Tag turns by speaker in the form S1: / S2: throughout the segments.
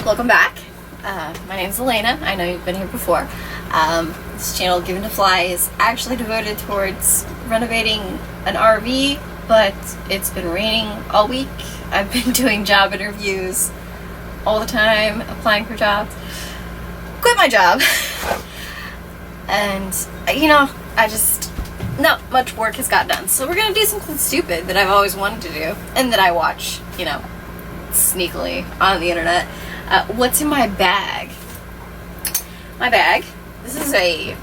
S1: Welcome back. My name's Elena. I know you've been here before. This channel, Given to Fly, is actually devoted towards renovating an RV, but it's been raining all week. I've been doing job interviews all the time, applying for jobs. Quit my job. And, not much work has got done. So we're going to do something stupid that I've always wanted to do, and that I watch, sneakily on the internet. What's in my bag? My bag. This is a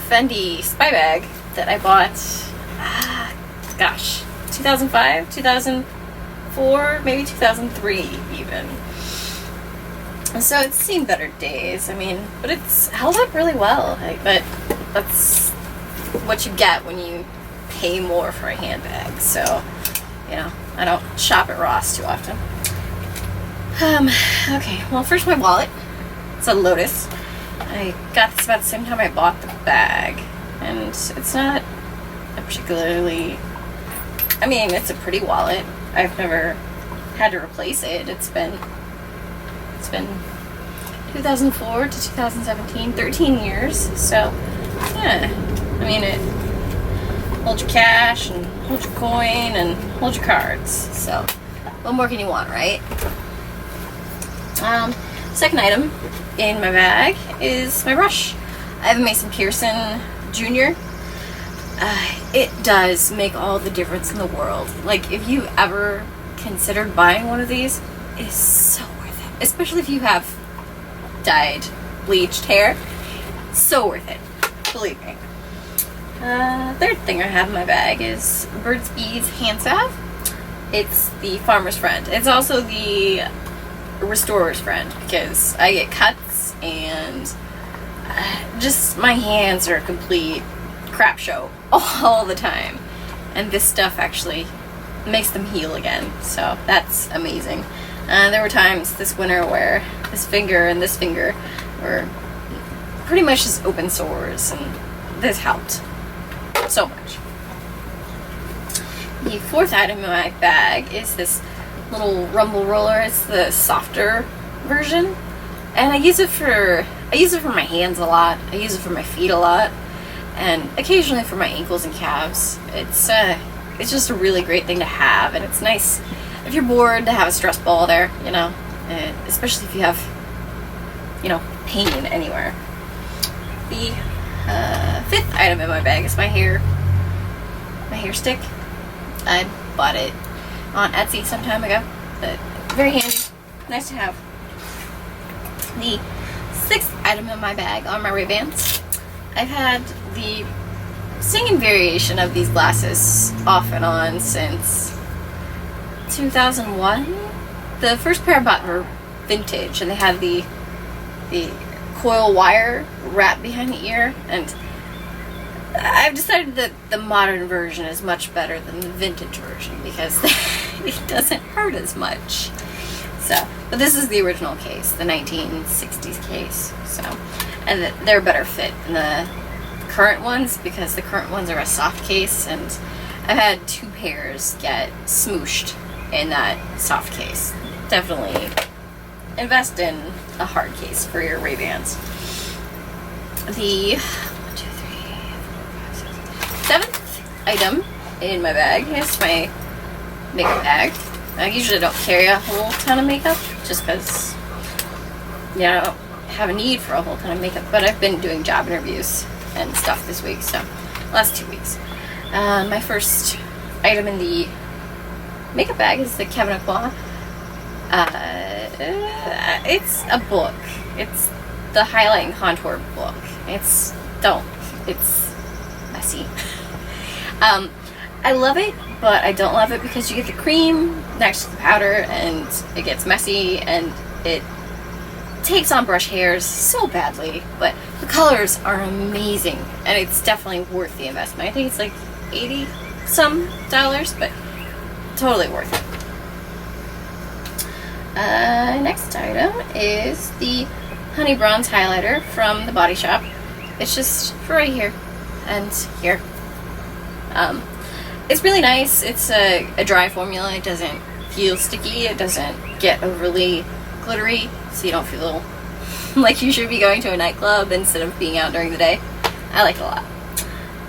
S1: Fendi spy bag that I bought, 2005, 2004, maybe 2003 even. So it's seen better days. But it's held up really well. But that's what you get when you pay more for a handbag. So, I don't shop at Ross too often. Okay, well, first my wallet. It's a Lotus. I got this about the same time I bought the bag, and it's not a particularly, it's a pretty wallet. I've never had to replace it. It's been 2004 to 2017, 13 years, so, yeah. It holds your cash, and holds your coin, and holds your cards, so what more can you want, right? Second item in my bag is my brush. I have a Mason Pearson Jr. It does make all the difference in the world. If you ever considered buying one of these, it's so worth it. Especially if you have dyed, bleached hair. So worth it. Believe me. Third thing I have in my bag is Burt's Bees hand salve. It's the farmer's friend. It's also the restorer's friend, because I get cuts and just my hands are a complete crap show all the time, and this stuff actually makes them heal again, so that's amazing. There were times this winter where this finger and this finger were pretty much just open sores, and this helped so much. The fourth item in my bag is this little rumble roller. It's the softer version, and I use it for my hands a lot. I use it for my feet a lot, and occasionally for my ankles and calves. It's just a really great thing to have, and it's nice if you're bored to have a stress ball there, especially if you have pain anywhere. The fifth item in my bag is my hair stick. I bought it on Etsy some time ago, but very handy, nice to have. The sixth item in my bag are my Ray-Bans. I've had the singing variation of these glasses off and on since 2001. The first pair I bought were vintage, and they had the coil wire wrapped behind the ear, and I've decided that the modern version is much better than the vintage version because it doesn't hurt as much. But this is the original case, the 1960s case. And they're a better fit than the current ones, because the current ones are a soft case, and I've had two pairs get smooshed in that soft case. Definitely invest in a hard case for your Ray-Bans. The seventh item in my bag is my makeup bag. I usually don't carry a whole ton of makeup, just because I don't have a need for a whole ton of makeup, but I've been doing job interviews and stuff this week, so last 2 weeks. My first item in the makeup bag is the Kevyn Aucoin. It's a book. It's the highlight and contour book. It's messy. I love it, but I don't love it because you get the cream next to the powder, and it gets messy, and it takes on brush hairs so badly, but the colors are amazing, and it's definitely worth the investment. I think it's like $80 some, but totally worth it. Next item is the Honey Bronze Highlighter from The Body Shop. It's just for right here and here. It's really nice. It's a dry formula. It doesn't feel sticky. It doesn't get overly glittery, so you don't feel like you should be going to a nightclub instead of being out during the day. I like it a lot.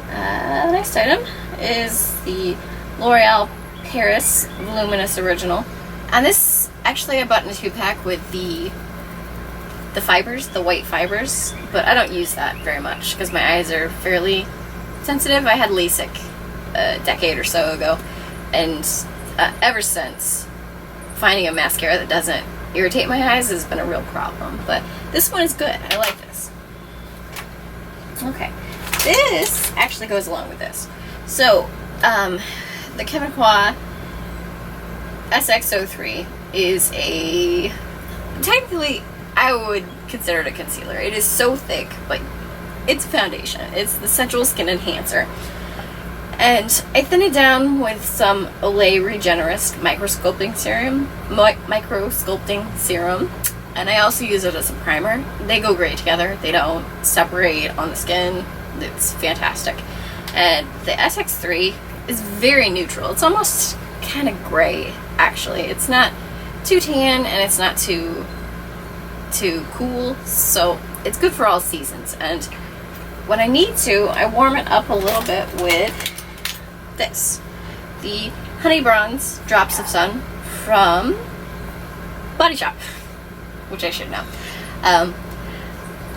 S1: The next item is the L'Oreal Paris Voluminous Original. And this, actually I bought in a 2-pack with the fibers, the white fibers, but I don't use that very much because my eyes are fairly sensitive. I had LASIK a decade or so ago, and ever since, finding a mascara that doesn't irritate my eyes has been a real problem. But this one is good. I like this. Okay, this actually goes along with this. So, the Kevyn Aucoin SX03 is a, technically, I would consider it a concealer. It is so thick, but it's a foundation. It's the Sensual Skin Enhancer. And I thin it down with some Olay Regenerist Micro Sculpting Serum. And I also use it as a primer. They go great together. They don't separate on the skin. It's fantastic. And the SX3 is very neutral. It's almost kind of gray, actually. It's not too tan and it's not too cool, so it's good for all seasons. And when I need to, I warm it up a little bit with this, the Honey Bronze Drops of Sun from Body Shop, which I should know.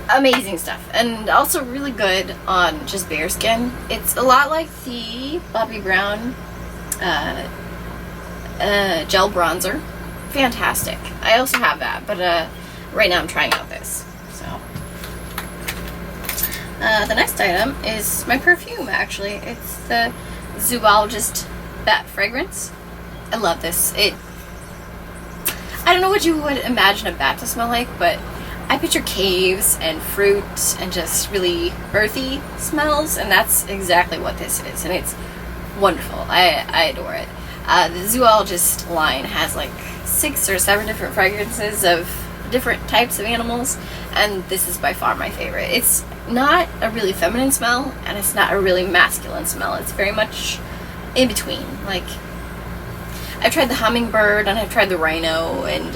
S1: Amazing stuff, and also really good on just bare skin. It's a lot like the Bobbi Brown gel bronzer. Fantastic. I also have that, but right now I'm trying out this. So the next item is my perfume, actually. It's the Zoologist Bat Fragrance. I love this. I don't know what you would imagine a bat to smell like, but I picture caves and fruit and just really earthy smells, and that's exactly what this is, and it's wonderful. I adore it. The Zoologist line has like 6 or 7 different fragrances of different types of animals, and this is by far my favorite. It's not a really feminine smell, and it's not a really masculine smell. It's very much in between. Like, I've tried the hummingbird, and I've tried the rhino, and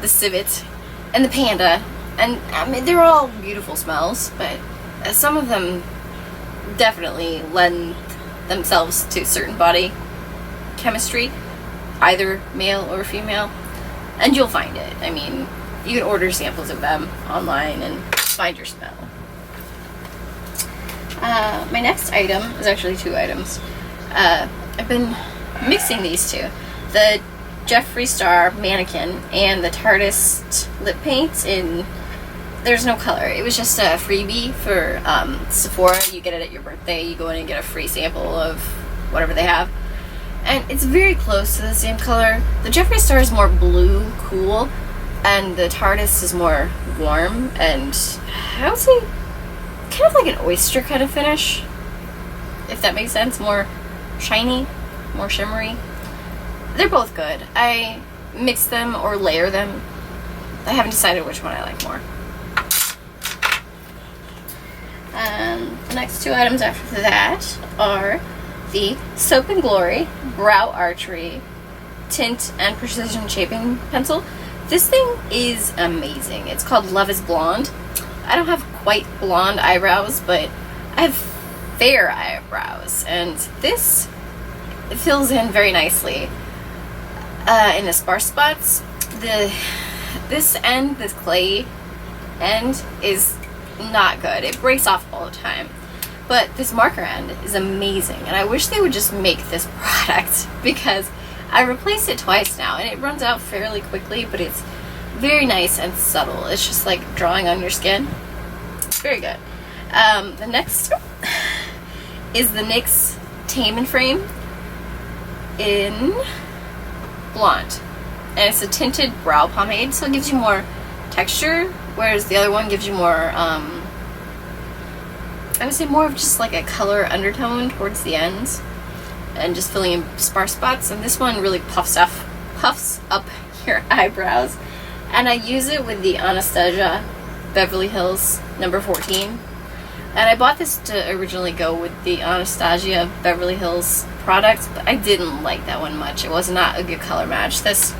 S1: the civet, and the panda, and I mean, they're all beautiful smells, but some of them definitely lend themselves to certain body chemistry, either male or female, and you'll find it. I mean, you can order samples of them online and find your smell. My next item is actually 2 items. I've been mixing these two. The Jeffree Star Mannequin and the Tarteist Lip Paint in There's No Color. It was just a freebie for Sephora. You get it at your birthday. You go in and get a free sample of whatever they have. And it's very close to the same color. The Jeffree Star is more blue, cool, and the Tarteist is more warm and, I would say, kind of like an oyster kind of finish, if that makes sense. More shiny, more shimmery. They're both good. I mix them or layer them. I haven't decided which one I like more. The next 2 items after that are the Soap and Glory Brow Archery Tint and Precision Shaping Pencil. This thing is amazing. It's called Love is Blonde. I don't have quite blonde eyebrows, but I have fair eyebrows, and this fills in very nicely in the sparse spots. This clay end is not good. It breaks off all the time. But this marker end is amazing, and I wish they would just make this product, because I replaced it twice now, and it runs out fairly quickly, but it's very nice and subtle. It's just like drawing on your skin. It's very good. The next is the NYX Tame and Frame in Blonde, and it's a tinted brow pomade, so it gives you more texture, whereas the other one gives you more I would say more of just like a color undertone towards the ends and just filling in sparse spots, and this one really puffs up your eyebrows. And I use it with the Anastasia Beverly Hills number 14, and I bought this to originally go with the Anastasia Beverly Hills product, but I didn't like that one much. It was not a good color match. This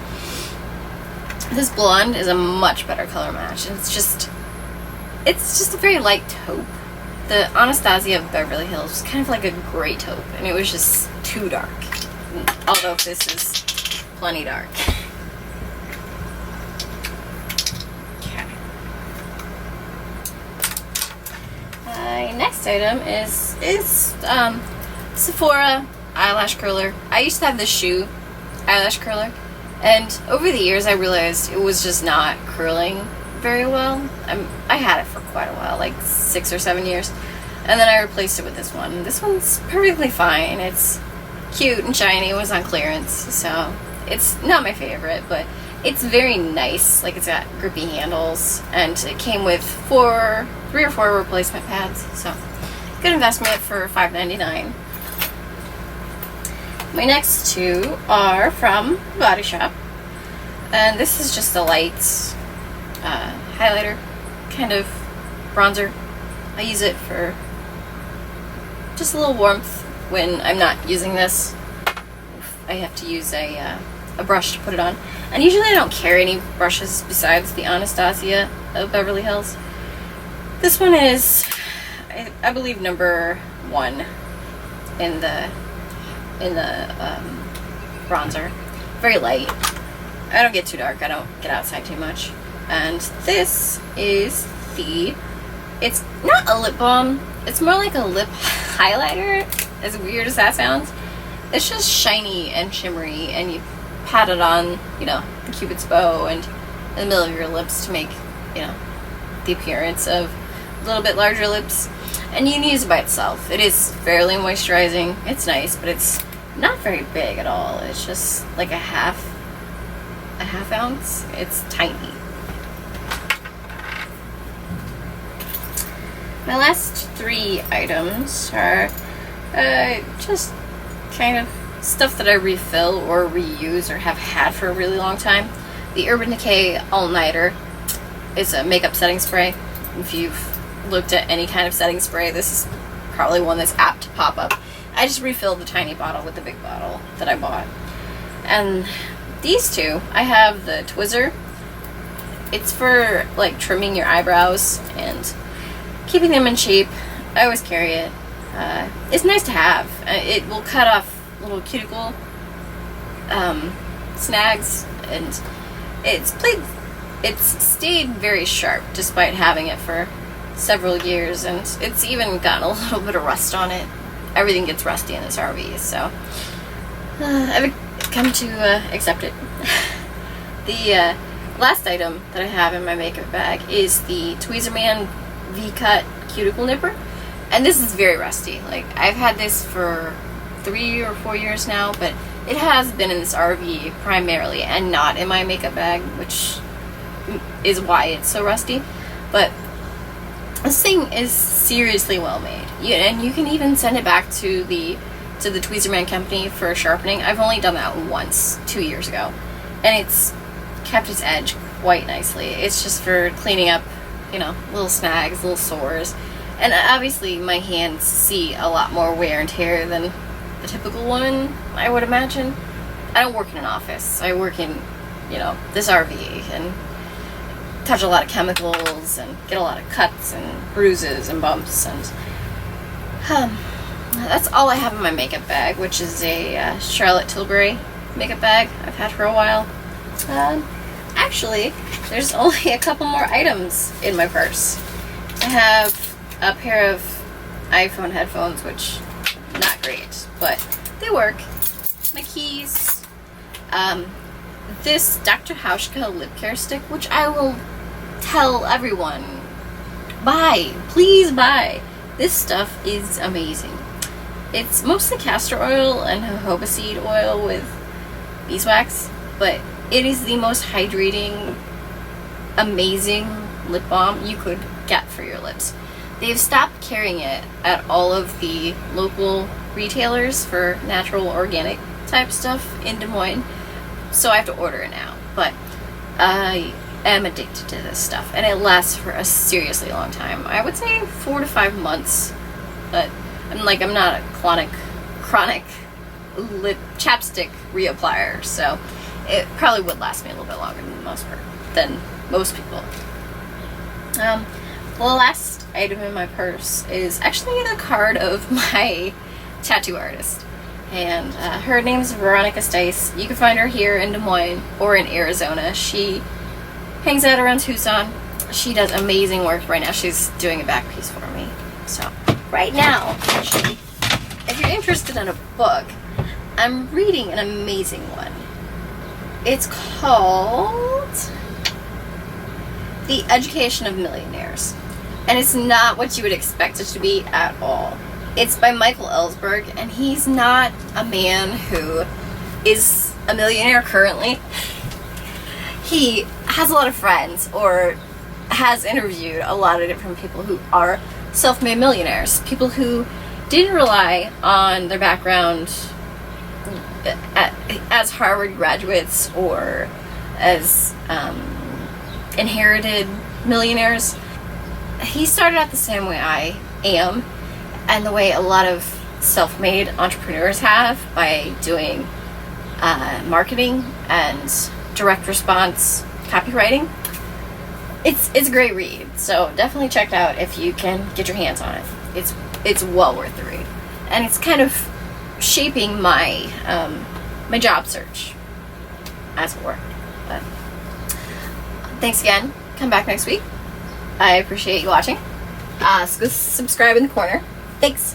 S1: This blonde is a much better color match, and it's just a very light taupe. The Anastasia of Beverly Hills was kind of like a gray taupe, and it was just too dark. Although this is plenty dark. Okay. My next item is Sephora eyelash curler. I used to have this shoe eyelash curler, and over the years I realized it was just not curling very well. I had it for quite a while, like 6 or 7 years, and then I replaced it with this one. This one's perfectly fine. It's cute and shiny. It was on clearance, so it's not my favorite, but it's very nice. Like, it's got grippy handles, and it came with 3 or 4 replacement pads, so good investment for $5.99. My next two are from Body Shop, and this is just a light highlighter, kind of bronzer. I use it for just a little warmth when I'm not using this. I have to use a brush to put it on, and usually I don't carry any brushes besides the Anastasia of Beverly Hills. This one is, I believe, number 1 in the bronzer. Very light. I don't get too dark. I don't get outside too much. And this is it's not a lip balm. It's more like a lip highlighter, as weird as that sounds. It's just shiny and shimmery, and you pat it on, the Cupid's bow and in the middle of your lips to make, the appearance of a little bit larger lips. And you can use it by itself. It is fairly moisturizing. It's nice, but it's not very big at all. It's just like a half ounce. It's tiny. My last 3 items are just kind of stuff that I refill or reuse or have had for a really long time. The Urban Decay All Nighter is a makeup setting spray. If you've looked at any kind of setting spray, this is probably one that's apt to pop up. I just refilled the tiny bottle with the big bottle that I bought. And these two, I have the Twizzler. It's for like trimming your eyebrows and keeping them in shape. I always carry it. It's nice to have. It will cut off little cuticle snags, and it's stayed very sharp despite having it for several years, and it's even gotten a little bit of rust on it. Everything gets rusty in this RV, so I've come to accept it. The last item that I have in my makeup bag is the Tweezerman V-Cut Cuticle Nipper, and this is very rusty. Like, I've had this for 3 or 4 years now, but it has been in this RV primarily and not in my makeup bag, which is why it's so rusty. But this thing is seriously well made, and you can even send it back to the Tweezerman company for sharpening. I've only done that once 2 years ago, and it's kept its edge quite nicely. It's just for cleaning up, little snags, little sores, and obviously my hands see a lot more wear and tear than the typical one, I would imagine. I don't work in an office. I work in, this RV, and touch a lot of chemicals and get a lot of cuts and bruises and bumps, and that's all I have in my makeup bag, which is a Charlotte Tilbury makeup bag I've had for a while. Actually, there's only a couple more items in my purse. I have a pair of iPhone headphones, which not great, but they work. My keys, this Dr. Hauschka lip care stick, which I will tell everyone, buy, please buy. This stuff is amazing. It's mostly castor oil and jojoba seed oil with beeswax, but it is the most hydrating, amazing lip balm you could get for your lips. They've stopped carrying it at all of the local retailers for natural, organic type stuff in Des Moines, so I have to order it now. But I am addicted to this stuff, and it lasts for a seriously long time. I would say 4 to 5 months, but I'm not a chronic lip chapstick reapplier, so it probably would last me a little bit longer than a most part than most people. The last item in my purse is actually the card of my tattoo artist. And her name is Veronica Stice. You can find her here in Des Moines or in Arizona. She hangs out around Tucson. She does amazing work right now. She's doing a back piece for me. So, right now, actually, if you're interested in a book, I'm reading an amazing one. It's called The Education of Millionaires. And it's not what you would expect it to be at all. It's by Michael Ellsberg, and he's not a man who is a millionaire currently. He has a lot of friends, or has interviewed a lot of different people who are self-made millionaires. People who didn't rely on their background as Harvard graduates or as inherited millionaires. He started out the same way I am, and the way a lot of self-made entrepreneurs have, by doing marketing and direct response copywriting. It's a great read, so definitely check it out if you can get your hands on it. It's well worth the read, and it's kind of shaping my my job search, as it were. But thanks again. Come back next week. I appreciate you watching. So go subscribe in the corner. Thanks.